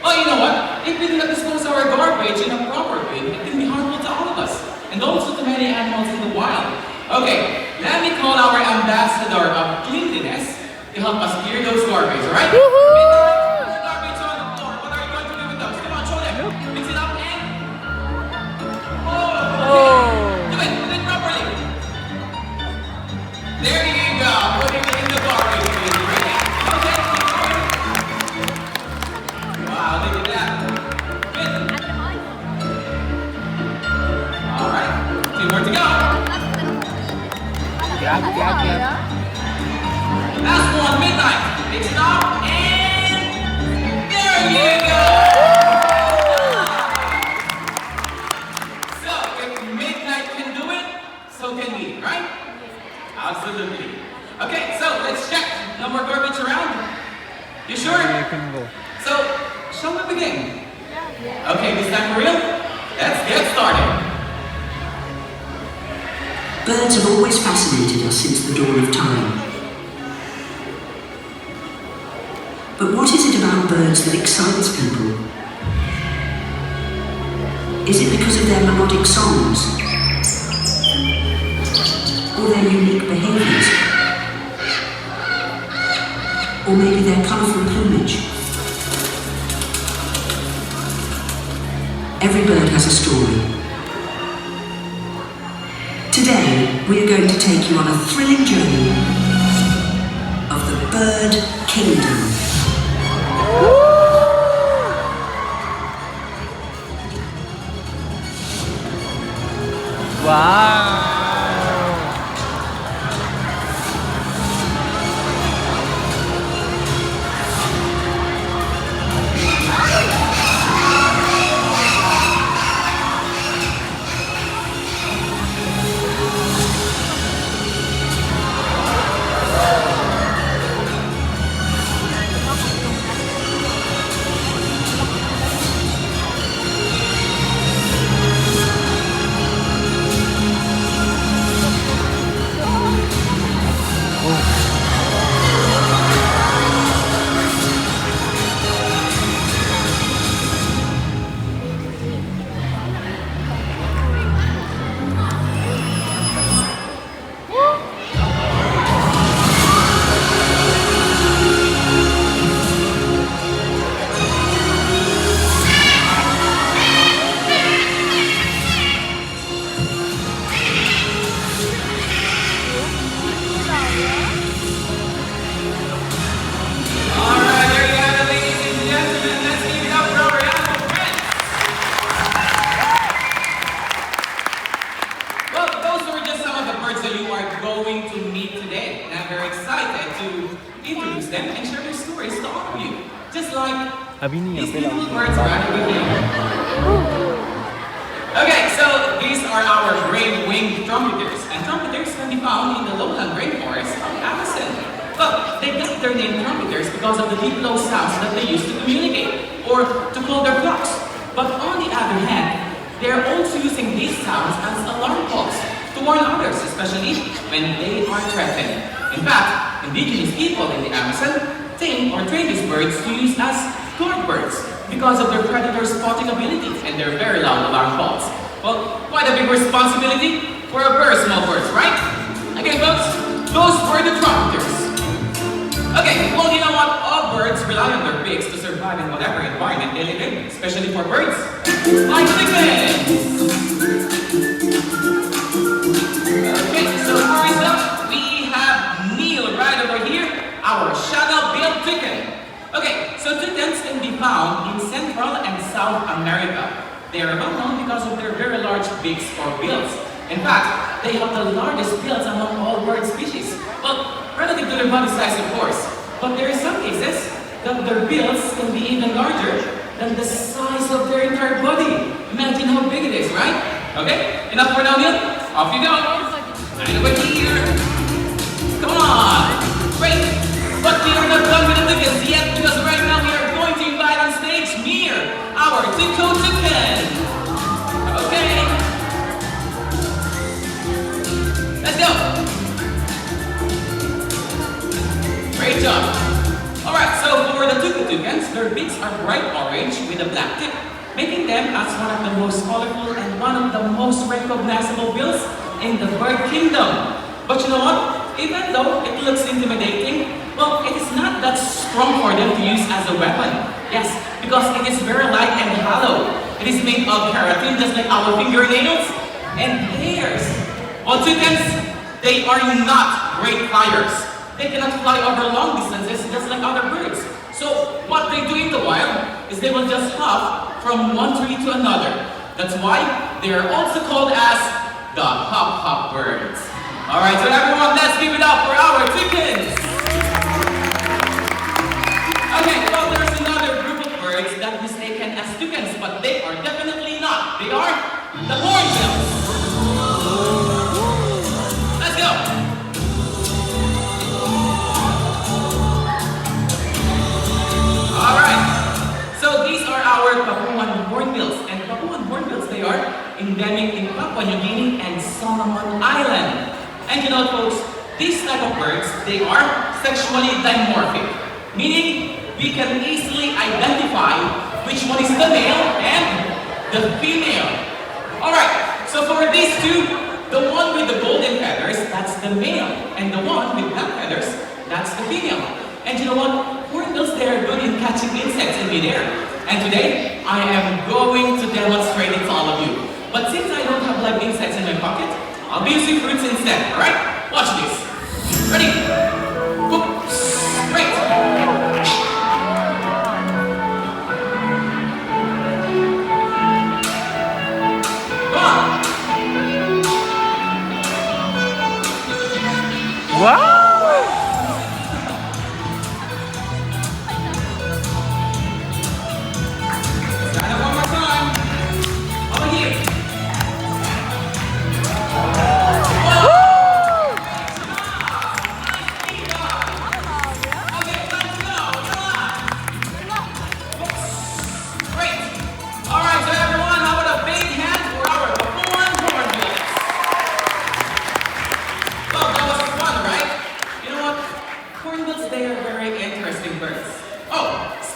But you know what? If we do not dispose our garbage in a proper way, it can be harmful to all of us, and also to many animals in the wild. Okay, let me call our ambassador of cleanliness to help us clear those garbage, alright? Garbage on the floor. What are you going to do with those? Come on, show them. Mix it up and... Oh! Do it properly. There you go. Put it in the garbage bin. Ready? Okay. Wow, look at that. Good. Alright. 2 more to go. Last one, midnight. Mix it up and there you go. So if midnight can do it, so can we, right? Absolutely. Okay, so let's check. No more garbage around. You sure? You can go. So, shall we begin? Okay, this time for real? Let's get started. Birds have always fascinated us since the dawn of time. But what is it about birds that excites people? Is it because of their melodic songs? Or their unique behaviours? Or maybe their colourful plumage? Every bird has a story. Today, we are going to take you on a thrilling journey of the bird kingdom. Wow! These beautiful birds right over here. Okay, so these are our gray-winged trumpeters, and trumpeters can be found in the lowland rainforest of the Amazon. But they got their name trumpeters because of the deep low sounds that they use to communicate, or to call their flocks. But on the other hand, they are also using these sounds as alarm calls to warn others, especially when they are threatened. In fact, indigenous people in the Amazon tame or train these birds to use as guard birds because of their predator spotting ability and their very loud alarm calls. Well, quite a big responsibility for a very small bird, right? Okay, folks, those were the trumpeters. Okay, well, you know what? All birds rely on their beaks to survive in whatever environment they live in, especially for birds like chickens. Okay, so first up, we have Neil right over here, our shadow-billed chicken. Okay, so chickens can be found in Central and South America. They are well known because of their very large beaks or bills. In fact, they have the largest bills among all bird species. Well, relative to their body size, of course. But there are some cases that their bills can be even larger than the size of their entire body. Imagine how big it is, right? Okay, enough for now, Neil. Off you go. And over here. Come on. Great. But we are not done with the tickets yet, because right now we are going to invite on stage Mir, our Tico Chicken. Okay. Let's go. Great job. Alright, so for the Tuca Tucans, their beaks are are bright orange with a black tip, making them as one of the most colorful and one of the most recognizable bills in the bird kingdom. But you know what? Even though it looks intimidating, well, it is not that strong for them to use as a weapon. Yes, because it is very light and hollow. It is made of keratin, just like our fingernails and hairs. Well, toucans, they are not great flyers. They cannot fly over long distances just like other birds. So what they do in the wild is they will just hop from one tree to another. That's why they are also called as the hop birds. Alright, so everyone, let's give it up for our toucans! Okay, well, there's another group of birds that is mistaken as toucans, but they are definitely not. They are the hornbills. Let's go! Alright, so these are our Papuan hornbills. And Papuan hornbills, they are endemic in Papua New Guinea and Solomon Island. And you know, folks, these type of birds, they are sexually dimorphic, meaning we can easily identify which one is the male and the female. Alright, so for these two, the one with the golden feathers, that's the male, and the one with black feathers, that's the female. And you know what? Hornbills, they are good in catching insects in midair. And today, I am going to demonstrate it to all of you. But since I don't have live insects in my pocket, I'll be using fruits instead, alright? Watch this. Ready? Oops. Great. Come on. Wow! Stand up one more time. Over here.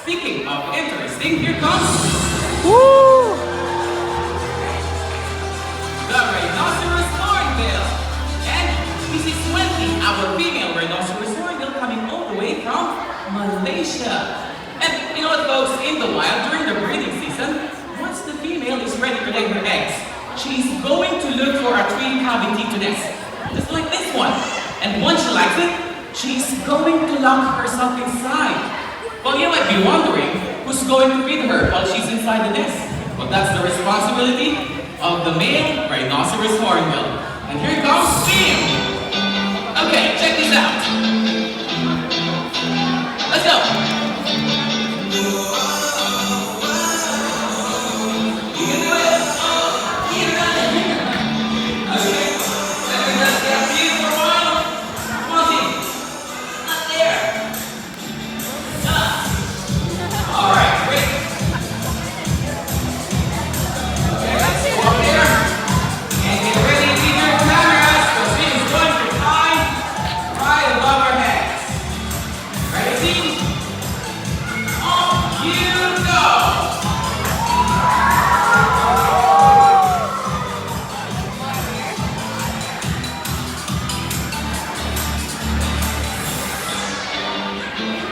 Speaking of interesting, here comes Woo! the rhinoceros hornbill. And this is Wendy, our female rhinoceros hornbill, coming all the way from Malaysia. And you know what, folks, in the wild, during the breeding season, once the female is ready to lay her eggs, she's going to look for a tree cavity to nest, just like this one. And once she likes it, she's going to lock herself inside. Well, you might be wondering, who's going to feed her while she's inside the nest? Well, that's the responsibility of the male rhinoceros hornbill. And here comes Tim! Okay, check this out. Let's go! You can do it! You got it! Okay, let me just get you for a while. Come on, Tim. Not there. Alright, great. Okay, let's go up there. And get ready to keep your cameras, because Tim is going to fly right above our heads. Ready, team? Off you go!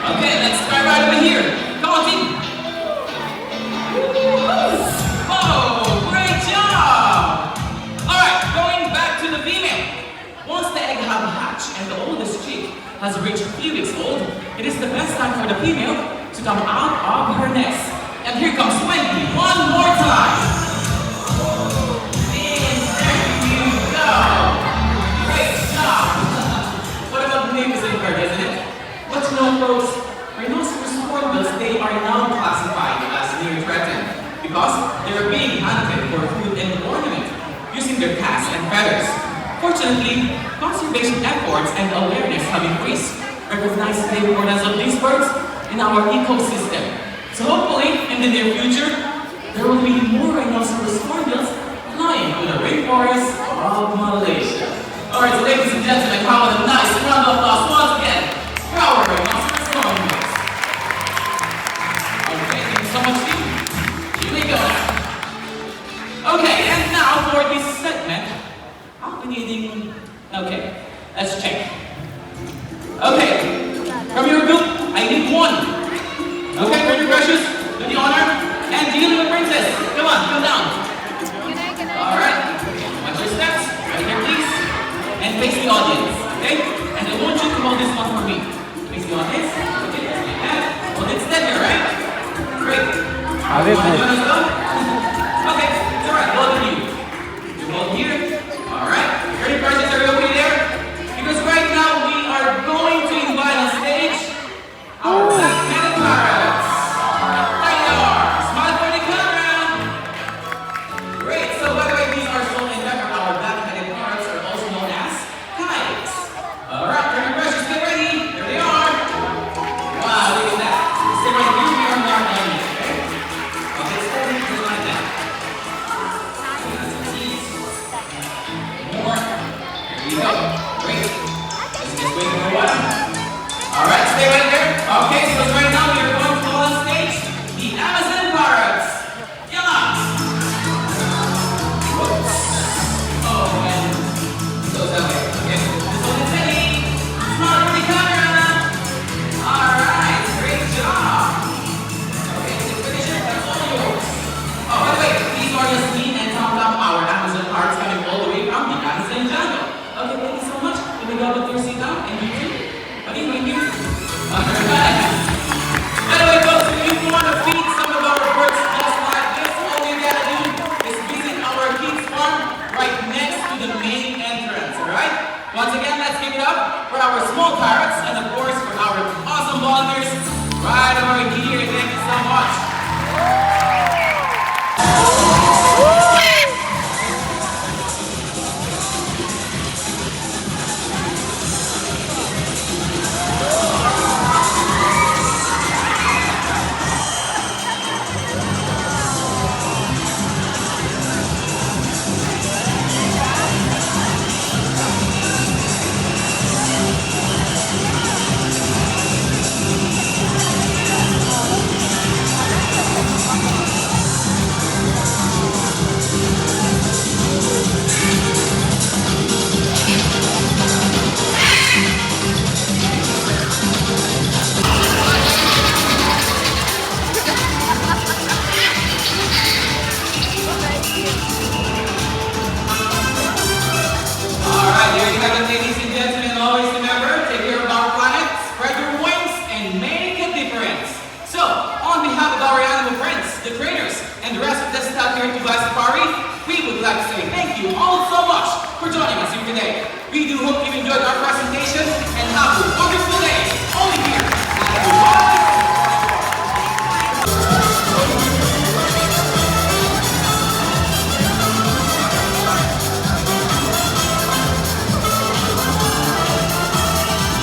Okay, let's try right over here. Come on, team. Oh, great job! Alright, going back to the female. Once the egg have hatched and the oldest chick has reached 3 weeks old, it is the best time for the female to come out of her nest. And here comes Wendy, one more time. And there you go. Great job. What about the magnificent bird, isn't it? But you know, folks, rhinoceros hornbills, they are now classified as near threatened because they are being hunted for food and ornament using their tusks and feathers. Fortunately, conservation efforts and awareness have increased, recognizing the importance of these birds in our ecosystem. So hopefully, in the near future, there will be more rhinoceros hornbills flying through the rainforests of Malaysia. Alright, so ladies and gentlemen, how about a nice round of applause once again for our rhinoceros hornbills. Okay. so much, team. Here we go now. Okay, and now for this segment, I'll be needing... Okay, let's check. Okay, from your group, I need one. Okay, pretty precious, do the honor, and deal with the princess. Come on, come down. Alright, watch your steps, right here please, and face the audience, okay? And I want you to hold this one for me. Face the audience, okay, like that. Hold it steady, alright? Great. Wanna go? Okay, it's alright, both of you. You hold here, alright. Pretty precious, are you okay there? Because right now we are going to invite on stage our black-headed parrots. There you are. Smile for the camera. Great. So by the way, these are so in fact our black-headed parrots are also known as kites. All right, pretty precious, get ready. Here they are. Wow, look at that. Stay right here. We are not done yet. Okay. Okay, steady, just like that. That's some keys. More. Here you go. Great. Let's just wait for a while. Alright, stay right there. Okay, so right now we are going to call on stage the Amazon parrots. Yalla! Whoops. Oh, and it goes that way. Okay, this one is ready. Smile for the camera. Alright, great job. Okay, let's finish it. That's all yours. Oh, by the way, these are Yasmin and Tom Tom, our Amazon parrots coming all the way from the Amazon jungle. Okay, thank you so much. Let me go with your seat down, and you too. Okay, thank you. Alright. By the way, folks, if you want to feed some of our birds just like this, all you gotta do is visit our kids farm right next to the main entrance, alright? Once again, let's give it up for our small parrots and of course for our awesome volunteers right over here. Thank you so much. Alright, here you have it, ladies and gentlemen. Always remember, take care of our planet, spread your wings, and make a difference. So, on behalf of our animal friends, the trainers, and the rest of the staff here at Dubai Safari, we would like to say thank you all so much for joining us here today. We do hope you enjoyed our presentation and have a wonderful